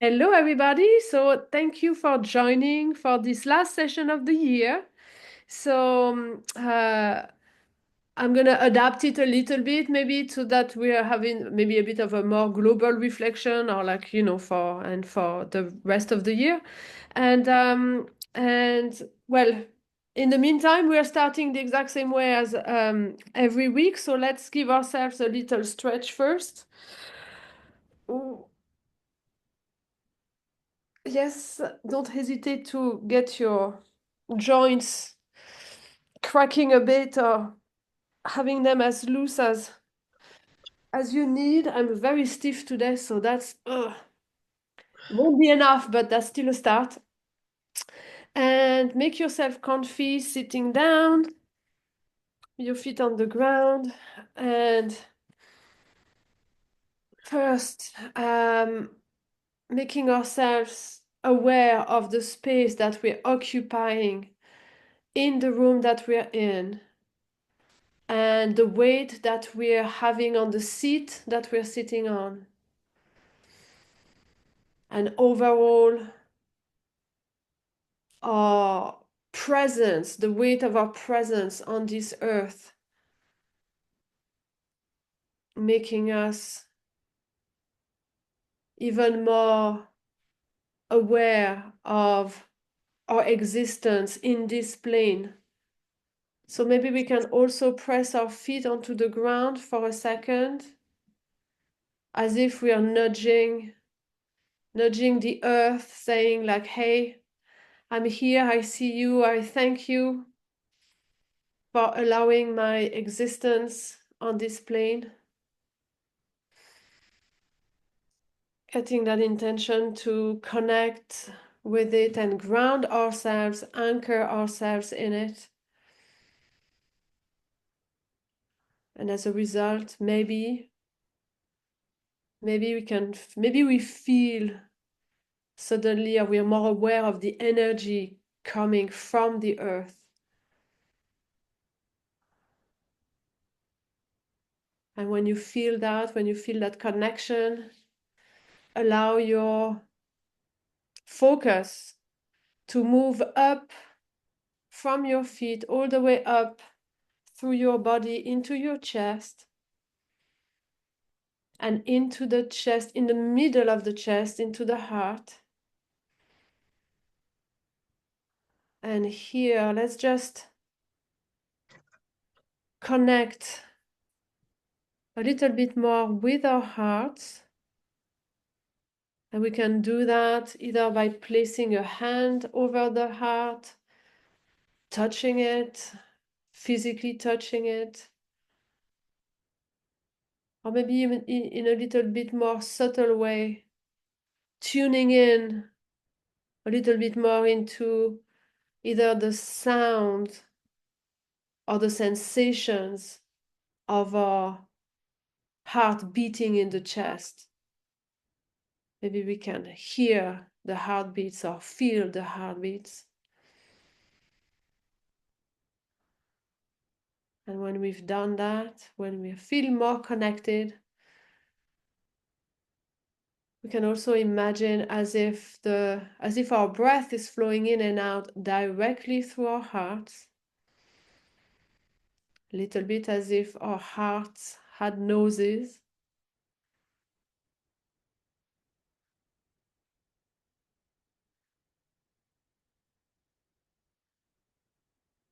Hello, everybody. So, thank you for joining for this last session of the year. So, I'm going to adapt it a little bit, maybe, so that we are having maybe a bit of a more global reflection, or like, for the rest of the year. And well, in the meantime, we are starting the exact same way as every week. So, let's give ourselves a little stretch first. Ooh. Yes, don't hesitate to get your joints cracking a bit or having them as loose as you need. I'm very stiff today, so that's won't be enough, but that's still a start. And make yourself comfy sitting down, your feet on the ground. And first, making ourselves aware of the space that we're occupying in the room that we're in, and the weight that we're having on the seat that we're sitting on. And overall, our presence, the weight of our presence on this earth, making us even more aware of our existence in this plane. So maybe we can also press our feet onto the ground for a second, as if we are nudging the earth, saying like, hey, I'm here, I see you, I thank you for allowing my existence on this plane. Getting that intention to connect with it and ground ourselves, anchor ourselves in it. And as a result, maybe we feel suddenly, or we are more aware of the energy coming from the earth. And when you feel that connection, allow your focus to move up from your feet all the way up through your body into your chest, and into the chest, in the middle of the chest, into the heart. And here, let's just connect a little bit more with our hearts. And we can do that either by placing a hand over the heart, touching it, physically touching it, or maybe even in a little bit more subtle way, tuning in a little bit more into either the sound or the sensations of our heart beating in the chest. Maybe we can hear the heartbeats or feel the heartbeats. And when we've done that, when we feel more connected, we can also imagine as if our breath is flowing in and out directly through our hearts. A little bit as if our hearts had noses.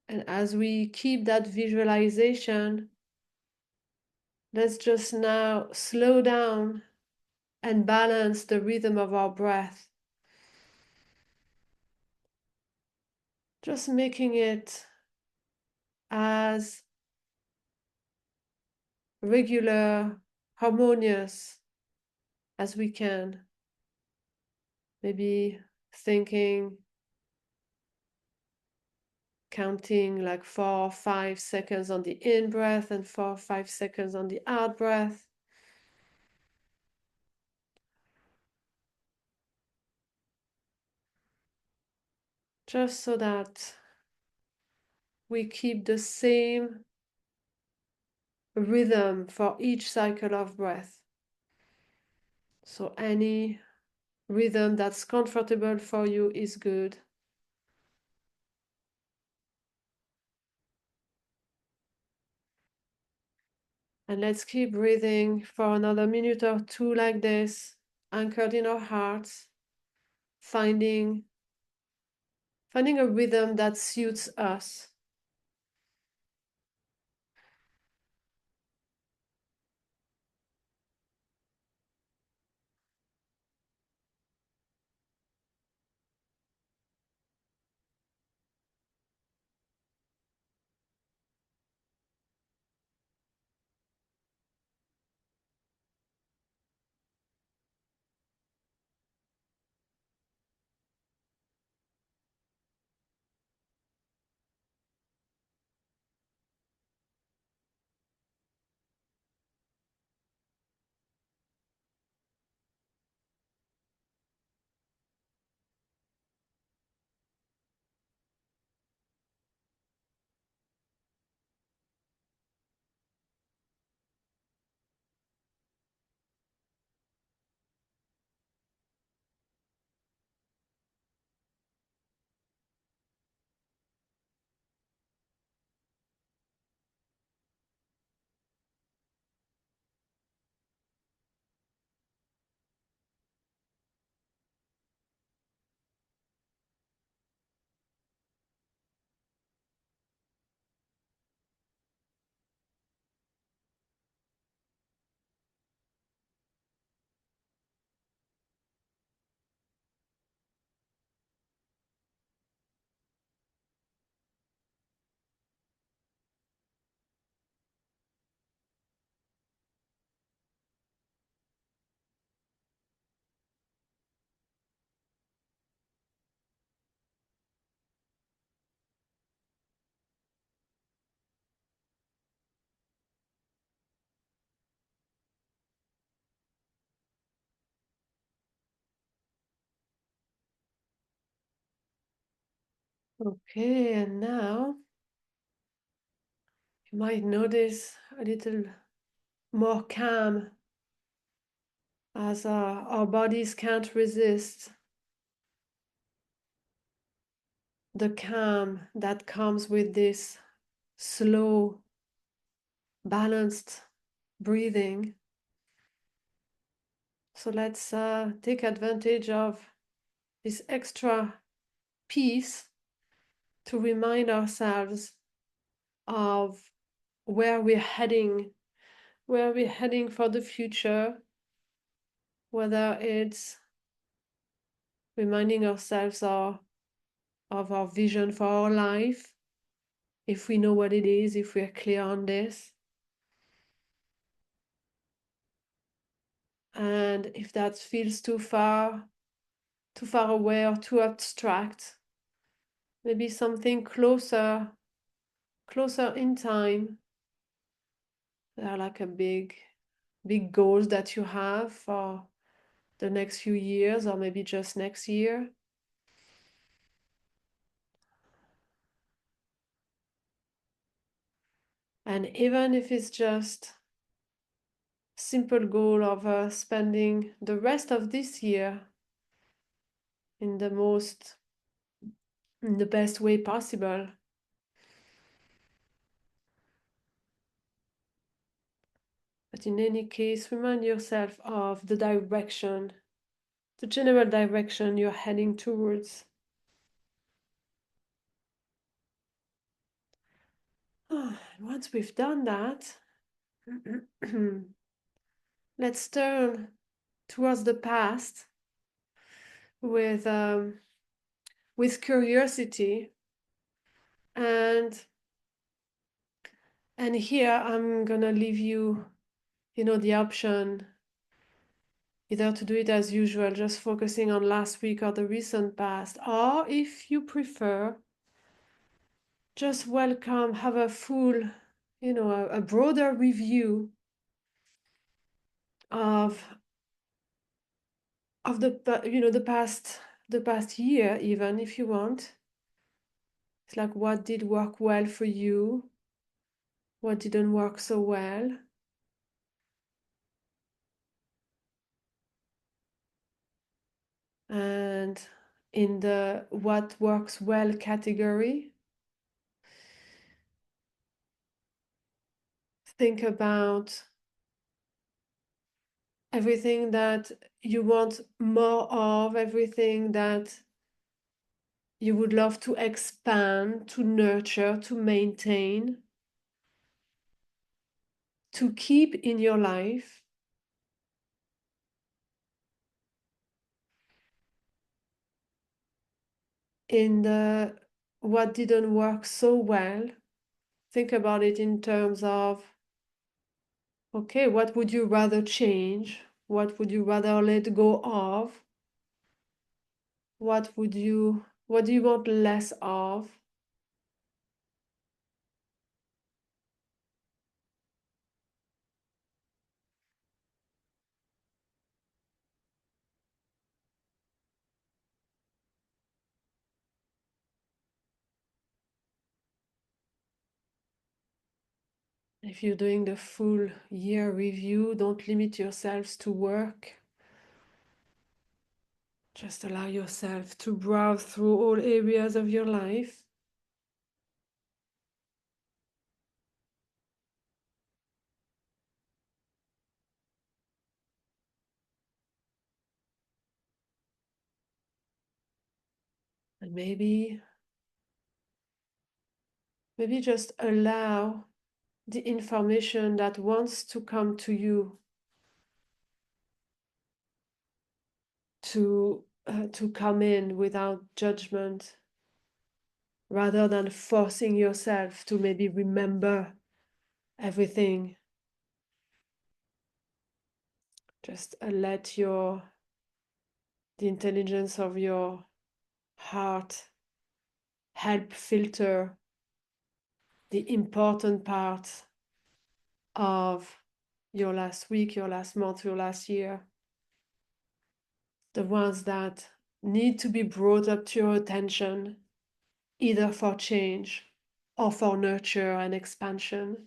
And as we keep that visualization, let's just now slow down and balance the rhythm of our breath. Just making it as regular, harmonious as we can. Maybe thinking, counting like 4 or 5 seconds on the in breath and 4 or 5 seconds on the out breath. Just so that we keep the same rhythm for each cycle of breath. So any rhythm that's comfortable for you is good. And let's keep breathing for another minute or two like this, anchored in our hearts, finding a rhythm that suits us. Okay, and now you might notice a little more calm as our bodies can't resist the calm that comes with this slow, balanced breathing. So let's take advantage of this extra piece to remind ourselves of where where we're heading for the future, whether it's reminding ourselves of our vision for our life, if we know what it is, if we're clear on this. And if that feels too far away or too abstract, maybe something closer in time. There are like a big goals that you have for the next few years or maybe just next year. And even if it's just simple goal of spending the rest of this year in the best way possible. But in any case, remind yourself of the general direction you're heading towards. Once we've done that, let's turn towards the past with curiosity, and here I'm gonna leave you, the option either to do it as usual, just focusing on last week or the recent past, or if you prefer, just have a full, a broader review of the past year, even if you want. It's like, what did work well for you? What didn't work so well? and in the what works well category, think about everything that you want more of, everything that you would love to expand, to nurture, to maintain, to keep in your life. In the what didn't work so well, think about it in terms of, okay, what would you rather change? What would you rather let go of? What do you want less of? If you're doing the full year review, don't limit yourselves to work. Just allow yourself to browse through all areas of your life. And maybe just allow the information that wants to come to you to come in without judgment, rather than forcing yourself to maybe remember everything. Just let the intelligence of your heart help filter the important parts of your last week, your last month, your last year, the ones that need to be brought up to your attention, either for change or for nurture and expansion.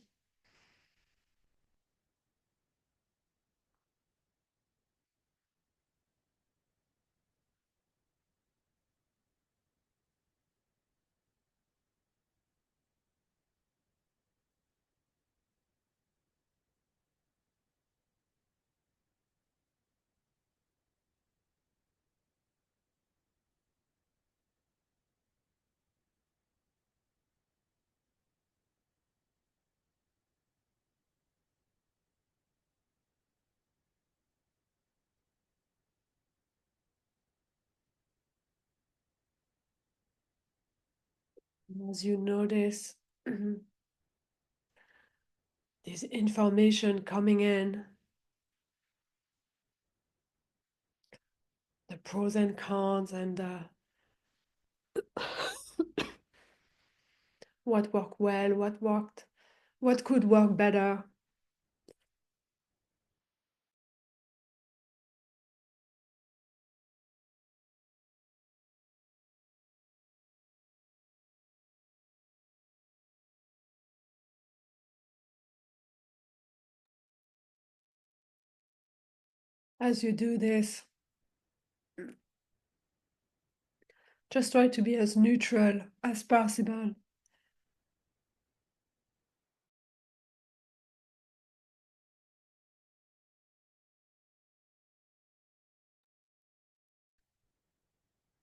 As you notice this information coming in, the pros and cons, and what worked well, what could work better. As you do this, just try to be as neutral as possible.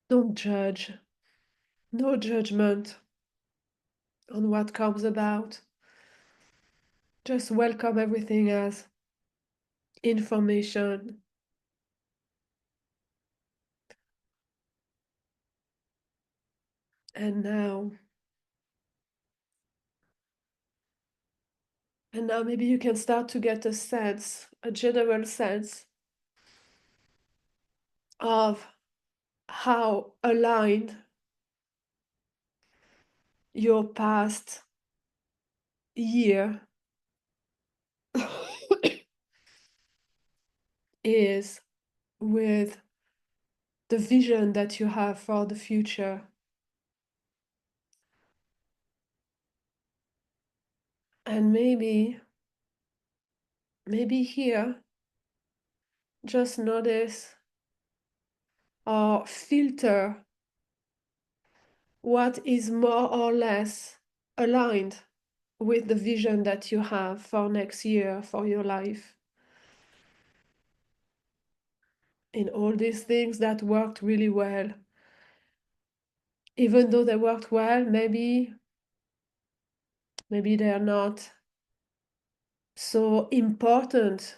Don't judge. No judgment on what comes about. Just welcome everything as information. And now, maybe you can start to get a sense, a general sense of how aligned your past year is with the vision that you have for the future. And maybe here, just notice or filter what is more or less aligned with the vision that you have for next year, for your life. In all these things that worked really well, even though they worked well, maybe they are not so important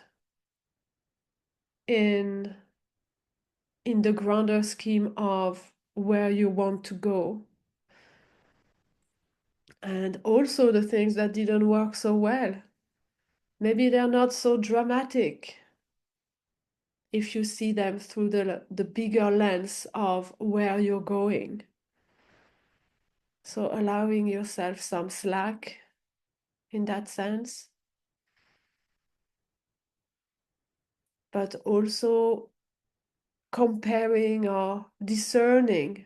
in the grander scheme of where you want to go. And also the things that didn't work so well, maybe they're not so dramatic if you see them through the bigger lens of where you're going. So allowing yourself some slack in that sense, but also comparing or discerning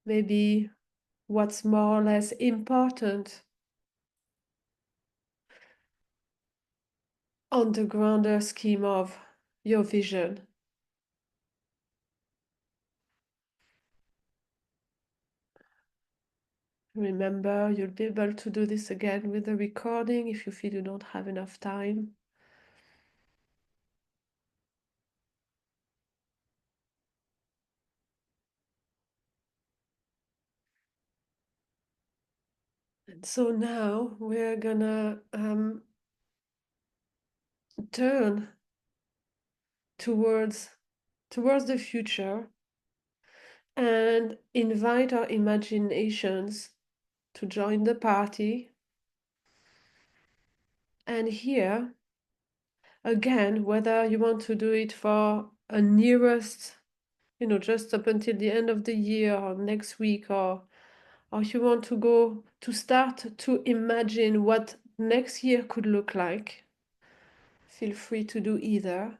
maybe what's more or less important on the grander scheme of your vision. Remember, you'll be able to do this again with the recording if you feel you don't have enough time. And so now we're gonna turn towards the future and invite our imaginations to join the party. And here, again, whether you want to do it for a nearest, just up until the end of the year or next week, or if you want to go to start to imagine what next year could look like, feel free to do either.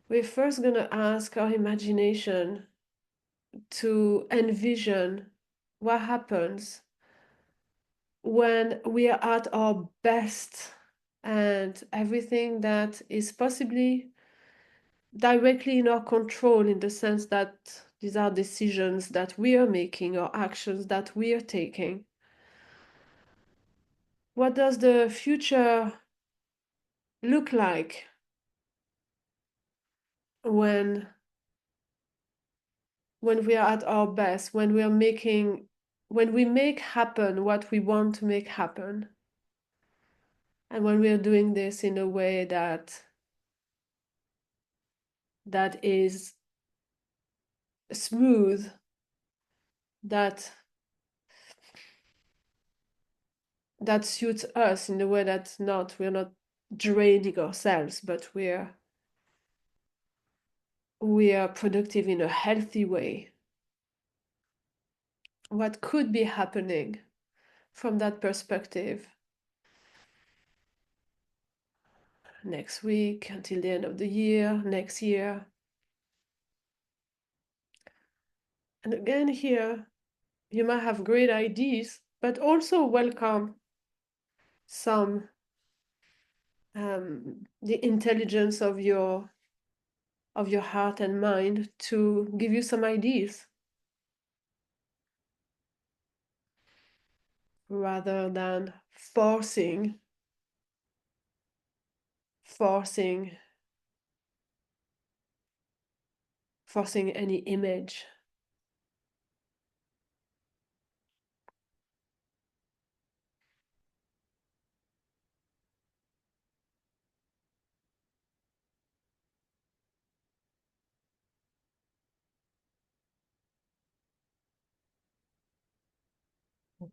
We're first going to ask our imagination to envision what happens when we are at our best and everything that is possibly directly in our control, in the sense that these are decisions that we are making or actions that we are taking. What does the future look like when we are at our best, when we make happen what we want to make happen, and when we are doing this in a way that is smooth, that suits us in a way that's we're not draining ourselves, but we are productive in a healthy way. What could be happening from that perspective next week, until the end of the year, next year? And again, here, you might have great ideas, but also welcome some the intelligence of your heart and mind to give you some ideas, rather than forcing any image.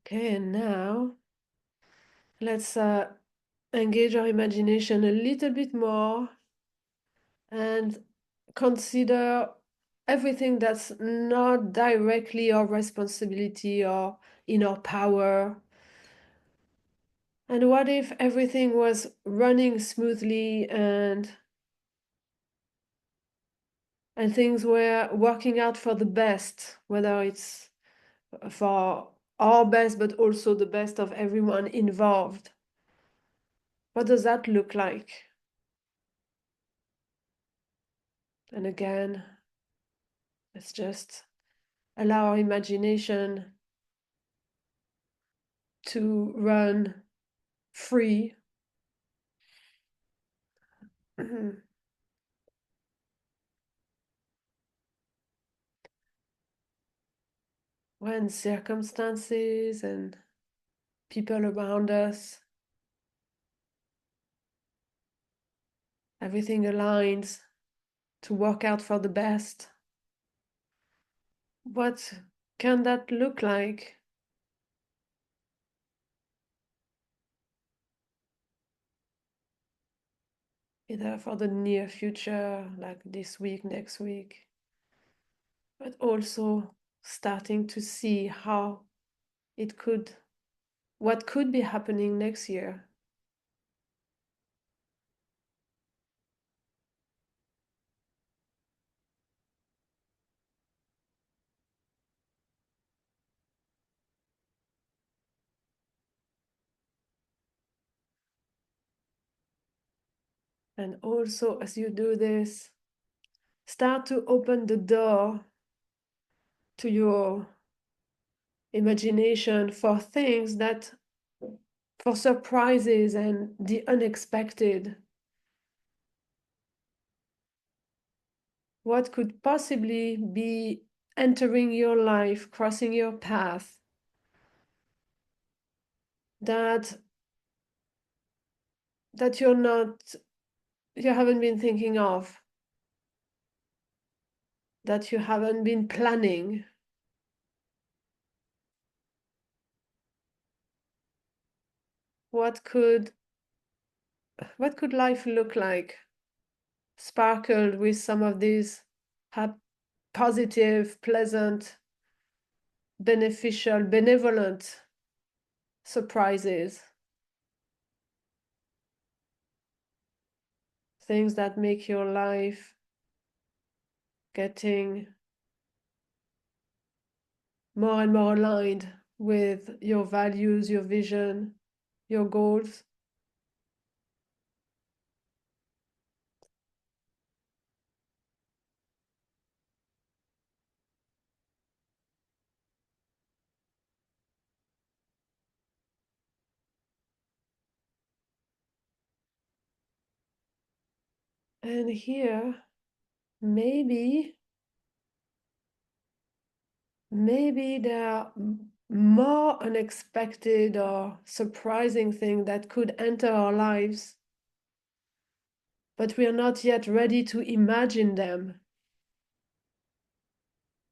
Okay, and now let's engage our imagination a little bit more and consider everything that's not directly our responsibility or in our power. And what if everything was running smoothly and things were working out for the best, whether it's for our best, but also the best of everyone involved? What does that look like? And again, let's just allow our imagination to run free. When circumstances and people around us, everything aligns to work out for the best. What can that look like? Either for the near future, like this week, next week, but also starting to see how it could, what could be happening next year. And also, as you do this, start to open the door to your imagination for things that, for surprises and the unexpected. What could possibly be entering your life, crossing your path, that that you haven't been thinking of, that you haven't been planning. What could life look like, sparkled with some of these positive, pleasant, beneficial, benevolent surprises, things that make your life getting more and more aligned with your values, your vision, your goals. And here, maybe there are more unexpected or surprising things that could enter our lives, but we are not yet ready to imagine them.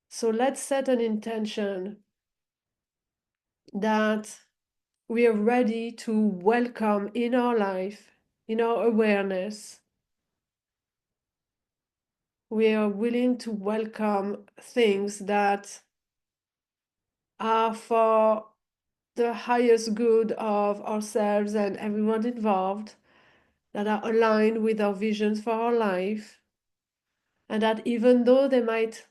So let's set an intention that we are ready to welcome in our life, in our awareness. We are willing to welcome things that are for the highest good of ourselves and everyone involved, that are aligned with our visions for our life, and that even though they might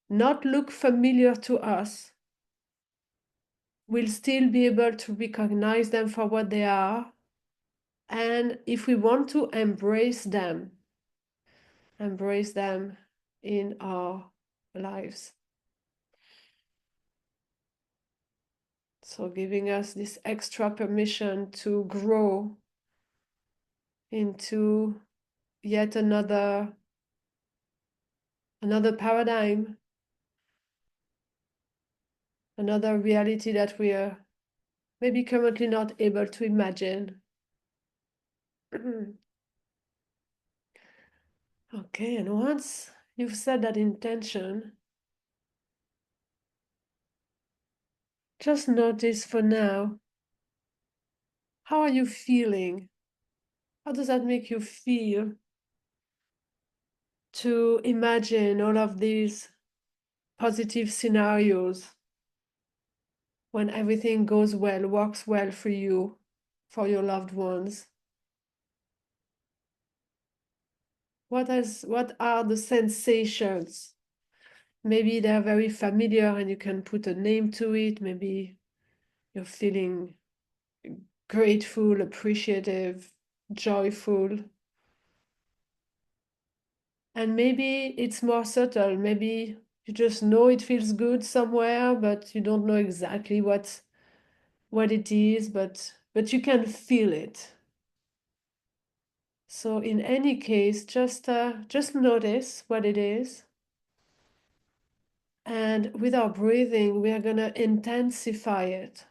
not look familiar to us, we'll still be able to recognize them for what they are. And if we want to embrace them in our lives. So giving us this extra permission to grow into yet another paradigm, another reality that we are maybe currently not able to imagine. Okay, and once you've set that intention, just notice for now, how are you feeling? How does that make you feel to imagine all of these positive scenarios when everything goes well, works well for you, for your loved ones? What are the sensations? Maybe they're very familiar and you can put a name to it. Maybe you're feeling grateful, appreciative, joyful. And maybe it's more subtle. Maybe you just know it feels good somewhere, but you don't know exactly what it is, but you can feel it. So in any case, just notice what it is. And with our breathing, we are gonna intensify it.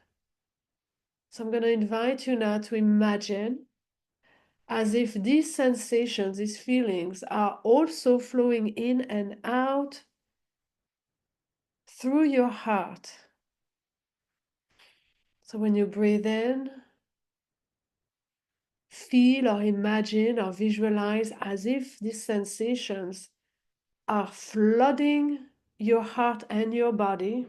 So I'm gonna invite you now to imagine as if these sensations, these feelings are also flowing in and out through your heart. So when you breathe in, feel or imagine or visualize as if these sensations are flooding your heart and your body.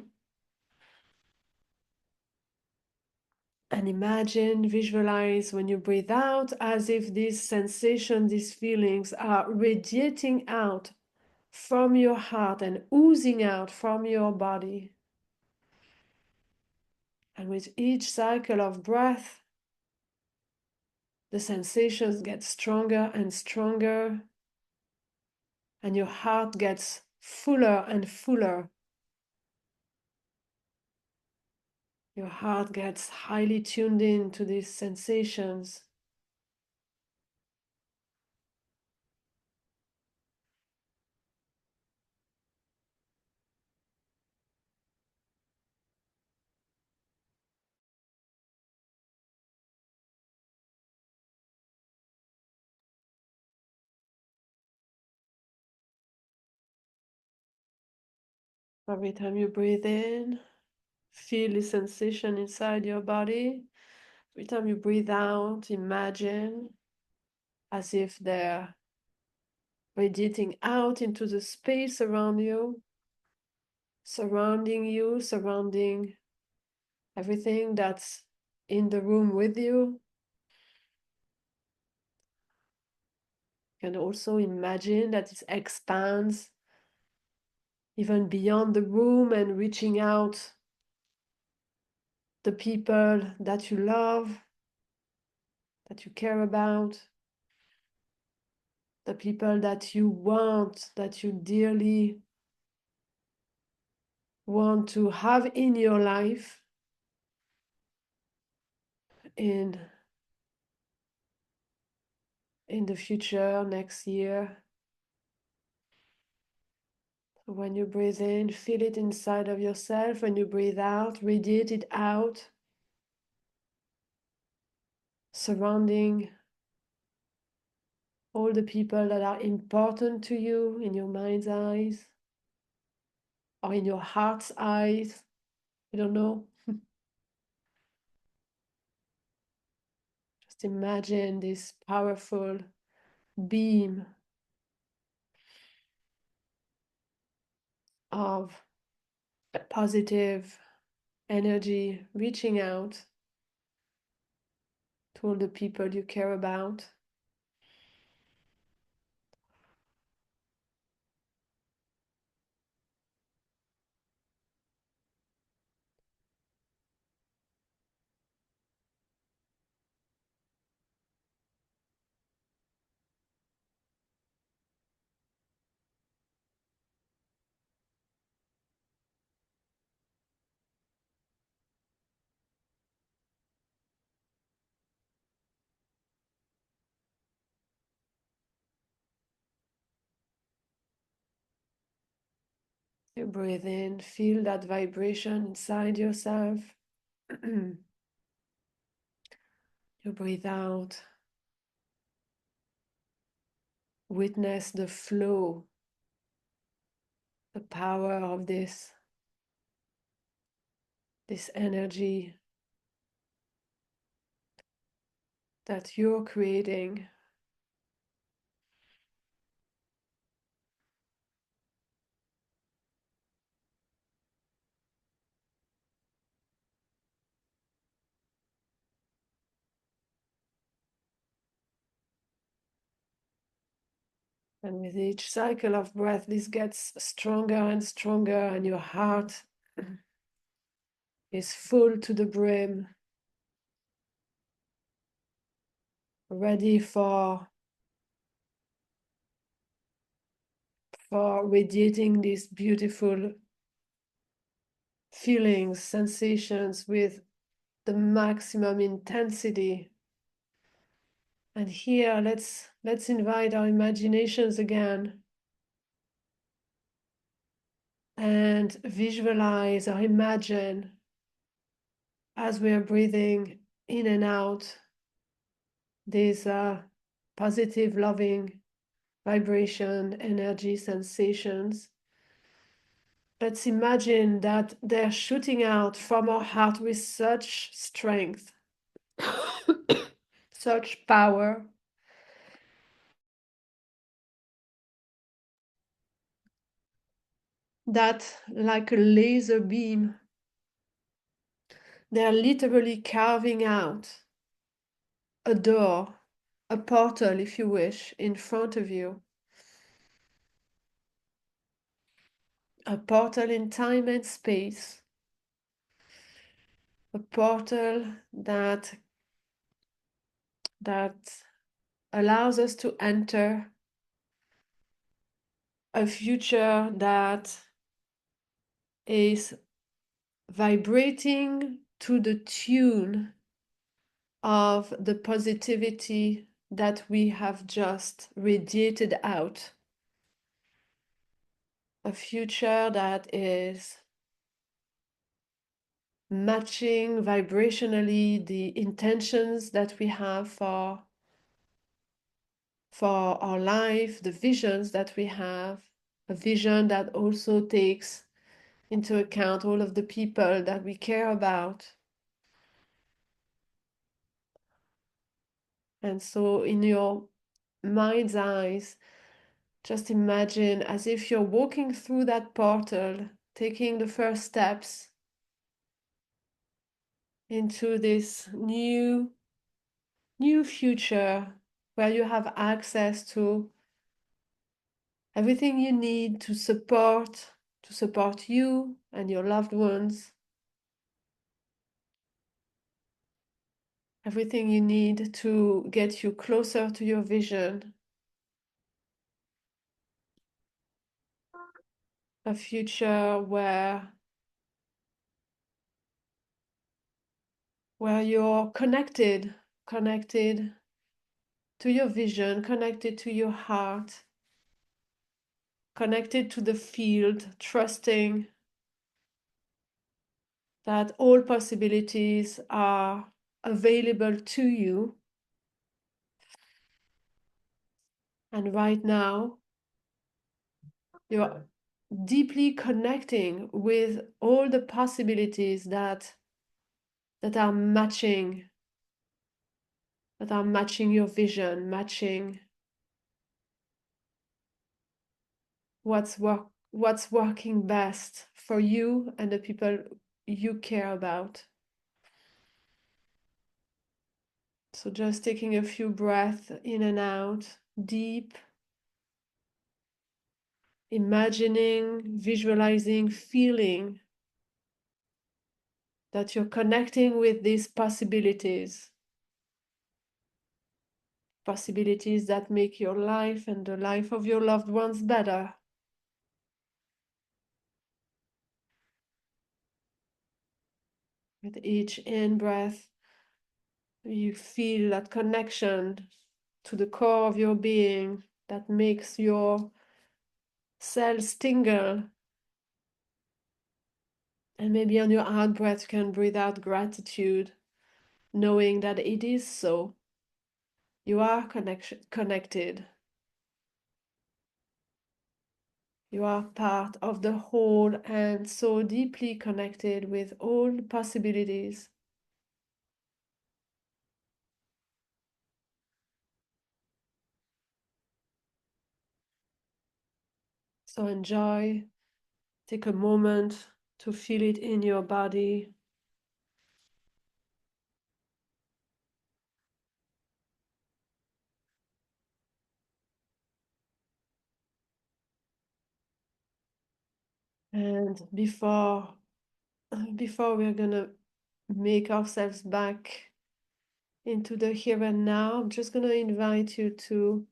And imagine, visualize when you breathe out as if these sensations, these feelings are radiating out from your heart and oozing out from your body. And with each cycle of breath, the sensations get stronger and stronger, and your heart gets fuller and fuller. Your heart gets highly tuned in to these sensations. Every time you breathe in, feel the sensation inside your body. Every time you breathe out, imagine as if they're radiating out into the space around you, surrounding everything that's in the room with you. You can also imagine that it expands even beyond the room and reaching out the people that you love, that you care about, the people that you want, that you dearly want to have in your life in the future, next year. When you breathe in, feel it inside of yourself. When you breathe out, radiate it out, surrounding all the people that are important to you in your mind's eyes or in your heart's eyes. I don't know. Just imagine this powerful beam of positive energy reaching out to all the people you care about. You breathe in, feel that vibration inside yourself. You breathe out, witness the flow, the power of this energy that you're creating. And with each cycle of breath, this gets stronger and stronger, and your heart is full to the brim, ready for for radiating these beautiful feelings, sensations with the maximum intensity. And here, let's invite our imaginations again and visualize or imagine as we are breathing in and out these positive, loving vibration, energy, sensations. Let's imagine that they're shooting out from our heart with such strength, such power, that like a laser beam, they're literally carving out a door, a portal, if you wish, in front of you. A portal in time and space. A portal that allows us to enter a future that is vibrating to the tune of the positivity that we have just radiated out. A future that is matching vibrationally the intentions that we have for our life, the visions that we have, a vision that also takes into account all of the people that we care about. And so, in your mind's eyes, just imagine as if you're walking through that portal, taking the first steps into this new future where you have access to everything you need to support you and your loved ones, everything you need to get you closer to your vision, a future where you're connected to your vision, connected to your heart, connected to the field, trusting that all possibilities are available to you. And right now, you're deeply connecting with all the possibilities that are matching your vision, matching what's working best for you and the people you care about. So just taking a few breaths in and out, deep, imagining, visualizing, feeling that you're connecting with these possibilities that make your life and the life of your loved ones better. With each in-breath, you feel that connection to the core of your being that makes your cells tingle. And maybe on your out breath, you can breathe out gratitude, knowing that it is so. You are connected. You are part of the whole and so deeply connected with all possibilities. So enjoy, take a moment to feel it in your body. And before we're gonna make ourselves back into the here and now, I'm just gonna invite you to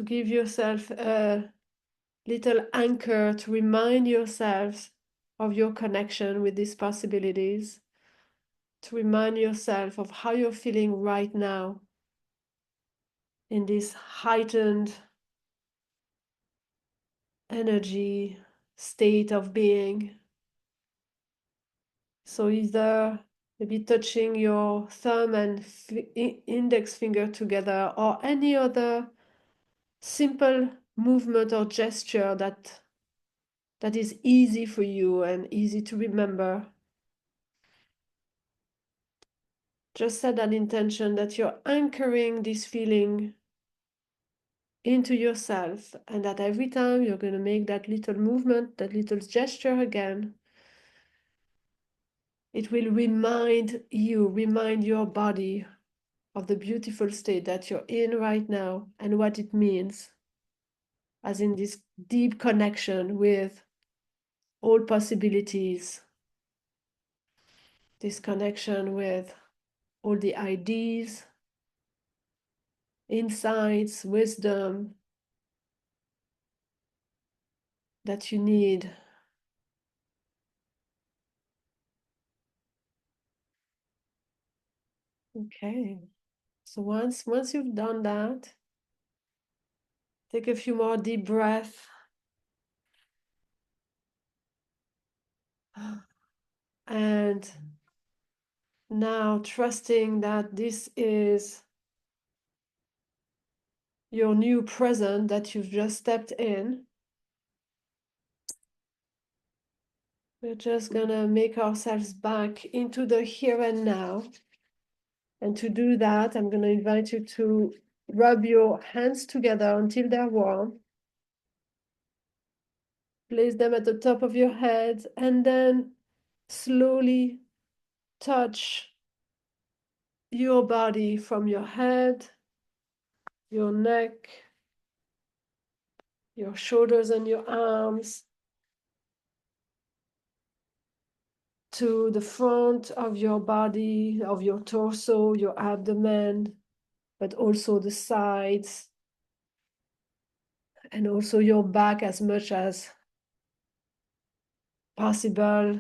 give yourself little anchor to remind yourselves of your connection with these possibilities, to remind yourself of how you're feeling right now in this heightened energy state of being. So either maybe touching your thumb and index finger together, or any other simple movement or gesture that is easy for you and easy to remember. Just set an intention that you're anchoring this feeling into yourself, and that every time you're going to make that little movement, that little gesture again, it will remind your body of the beautiful state that you're in right now and what it means, as in this deep connection with all possibilities, this connection with all the ideas, insights, wisdom that you need. Okay, so once you've done that, take a few more deep breaths. And now trusting that this is your new present that you've just stepped in, we're just gonna make ourselves back into the here and now. And to do that, I'm gonna invite you to rub your hands together until they're warm. Place them at the top of your head, and then slowly touch your body from your head, your neck, your shoulders and your arms, to the front of your body, of your torso, your abdomen, but also the sides, and also your back as much as possible,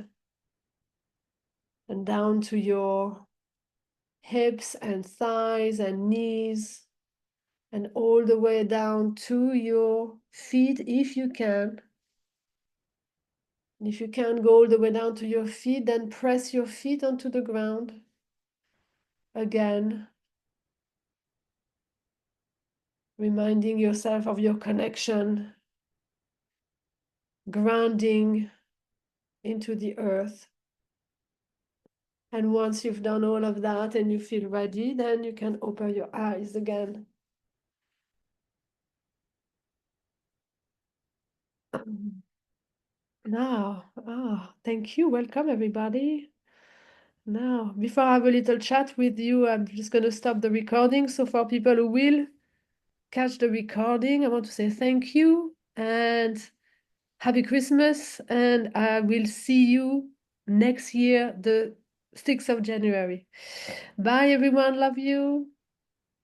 and down to your hips and thighs and knees, and all the way down to your feet if you can. And if you can't go all the way down to your feet, then press your feet onto the ground again, reminding yourself of your connection, grounding into the earth. And once you've done all of that and you feel ready, then you can open your eyes again. Now, thank you. Welcome, everybody. Now, before I have a little chat with you, I'm just going to stop the recording. So for people who will catch the recording, I want to say thank you and Happy Christmas. And I will see you next year, the 6th of January. Bye, everyone. Love you.